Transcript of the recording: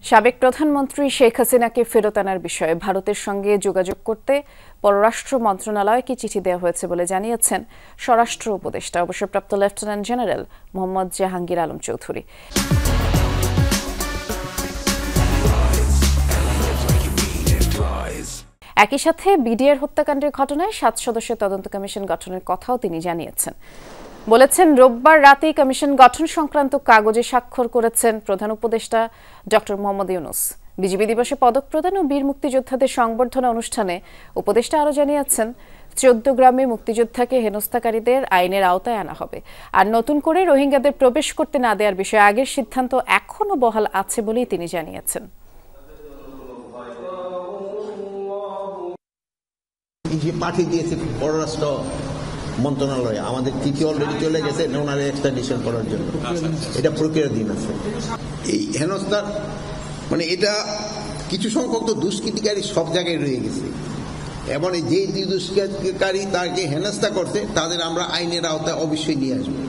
সাবেক প্রধানমন্ত্রী শেখ হাসিনাকে ফেরত আনার বিষয়ে ভারতের সঙ্গে যোগাযোগ করতে পররাষ্ট্র মন্ত্রণালয়কে চিঠি দেওয়া হয়েছে বলে জানিয়েছেন স্বরাষ্ট্র উপদেষ্টা অবসরপ্রাপ্ত লেফটেন্যান্ট জেনারেল মোহাম্মদ জাহাঙ্গীর আলম চৌধুরী। একই সাথে বিডিআর হত্যাকাণ্ডের ঘটনায় 7 সদস্যের তদন্ত কমিশন গঠনের কথাও তিনি জানিয়েছেন। বলেছেন, রোববার রাতেই কমিশন গঠন সংক্রান্ত কাগজে স্বাক্ষর করেছেন প্রধান উপদেষ্টা ডক্টর মোহাম্মদ ইউনূস। বিজিবি দিবসে পদক প্রদান ও বীর মুক্তিযোদ্ধাদের সংবর্ধনা অনুষ্ঠানে উপদেষ্টা আরও জানিয়েছেন, 14 গ্রামে মুক্তিযোদ্ধাকে হেনস্থাকারীদের আইনের আওতায় আনা হবে। আর নতুন করে রোহিঙ্গাদের প্রবেশ করতে না দেওয়ার বিষয়ে আগের সিদ্ধান্ত এখনও বহাল আছে বলেই তিনি জানিয়েছেন। পাঠিয়ে দিয়েছে পররাষ্ট্র মন্ত্রণালয়ে, আমাদের চিঠি অলরেডি চলে গেছে ওনার এক্সট্রাডিশন করার জন্য। এটা প্রক্রিয়াধীন আছে। এই হেনস্থার মানে এটা কিছু সংখ্যক তো দুষ্কৃতিকারী সব জায়গায় রয়ে গেছে, এবং যে দুষ্কৃতিকারী তাকে হেনস্থা করছে তাদের আমরা আইনের আওতায় অবশ্যই নিয়ে আসবো।